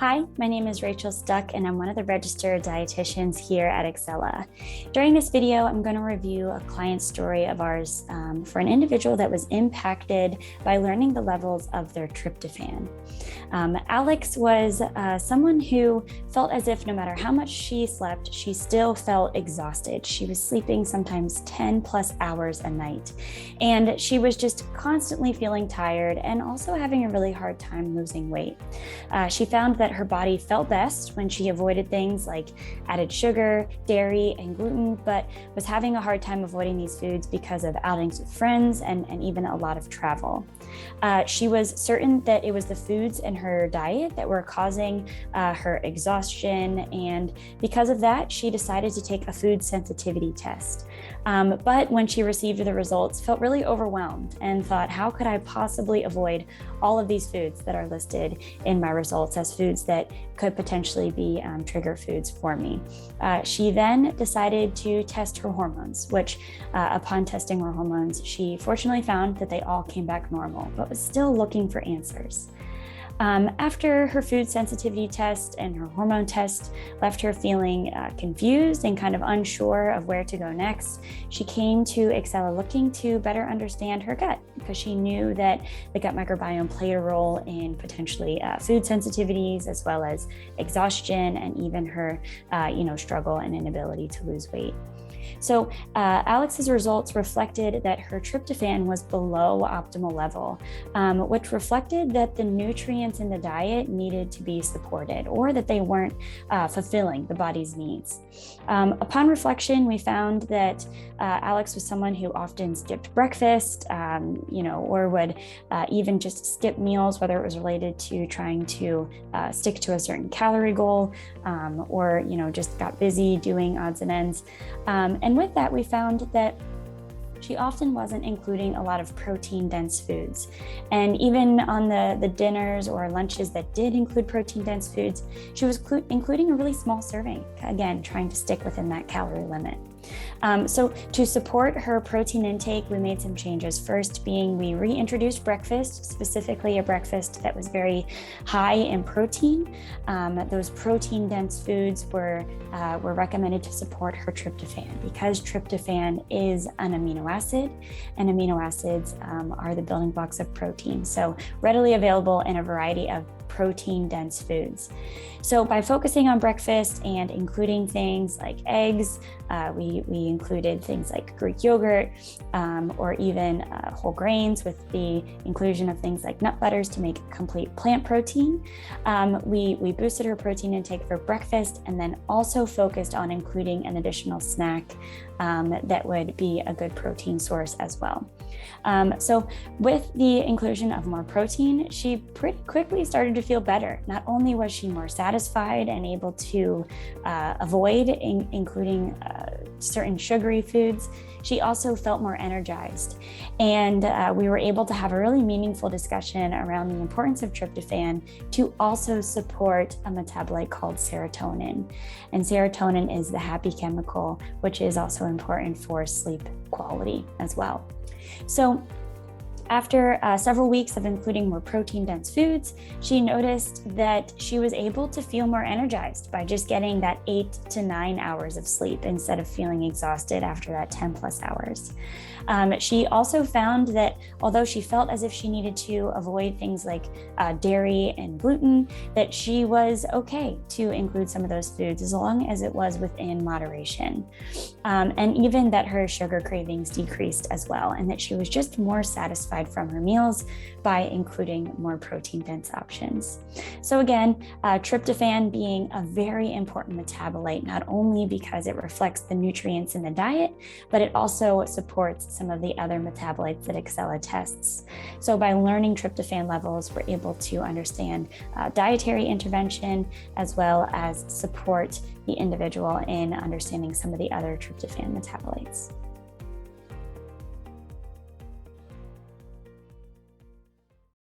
Hi, my name is Rachel Stuck, and I'm one of the registered dietitians here at Ixcela. During this video, I'm going to review a client story of ours for an individual that was impacted by learning the levels of their tryptophan. Alex was someone who felt as if no matter how much she slept, she still felt exhausted. She was sleeping sometimes 10 plus hours a night, and she was just constantly feeling tired and also having a really hard time losing weight. She found that her body felt best when she avoided things like added sugar, dairy, and gluten, but was having a hard time avoiding these foods because of outings with friends and even a lot of travel. She was certain that it was the foods in her diet that were causing her exhaustion, and because of that, she decided to take a food sensitivity test. But when she received the results, felt really overwhelmed and thought, how could I possibly avoid all of these foods that are listed in my results as foods that could potentially be trigger foods for me? She then decided to test her hormones, which upon testing her hormones, she fortunately found that they all came back normal, but was still looking for answers. After her food sensitivity test and her hormone test left her feeling confused and kind of unsure of where to go next, she came to Ixcela looking to better understand her gut, because she knew that the gut microbiome played a role in potentially food sensitivities, as well as exhaustion and even her struggle and inability to lose weight. So Alex's results reflected that her tryptophan was below optimal level, which reflected that the nutrients in the diet needed to be supported, or that they weren't fulfilling the body's needs. Upon reflection, we found that Alex was someone who often skipped breakfast, or would even just skip meals, whether it was related to trying to stick to a certain calorie goal, or just got busy doing odds and ends. And with that, we found that she often wasn't including a lot of protein-dense foods. And even on the dinners or lunches that did include protein-dense foods, she was including a really small serving, again, trying to stick within that calorie limit. So to support her protein intake, we made some changes. First being, we reintroduced breakfast, specifically a breakfast that was very high in protein. Those protein-dense foods were recommended to support her tryptophan, because tryptophan is an amino acid, and amino acids are the building blocks of protein. So readily available in a variety of protein-dense foods. So by focusing on breakfast and including things like eggs, we included things like Greek yogurt, or even whole grains, with the inclusion of things like nut butters to make complete plant protein. We boosted her protein intake for breakfast, and then also focused on including an additional snack that would be a good protein source as well. So with the inclusion of more protein, she pretty quickly started to feel better. Not only was she more satisfied and able to avoid including certain sugary foods, she also felt more energized. And we were able to have a really meaningful discussion around the importance of tryptophan to also support a metabolite called serotonin. And serotonin is the happy chemical, which is also important for sleep quality as well. So after several weeks of including more protein-dense foods, she noticed that she was able to feel more energized by just getting that 8 to 9 hours of sleep instead of feeling exhausted after that 10 plus hours. She also found that although she felt as if she needed to avoid things like dairy and gluten, that she was okay to include some of those foods as long as it was within moderation. And even that her sugar cravings decreased as well, and that she was just more satisfied from her meals by including more protein-dense options. So again, tryptophan being a very important metabolite, not only because it reflects the nutrients in the diet, but it also supports some of the other metabolites that Ixcela tests. So by learning tryptophan levels, we're able to understand dietary intervention, as well as support the individual in understanding some of the other tryptophan metabolites.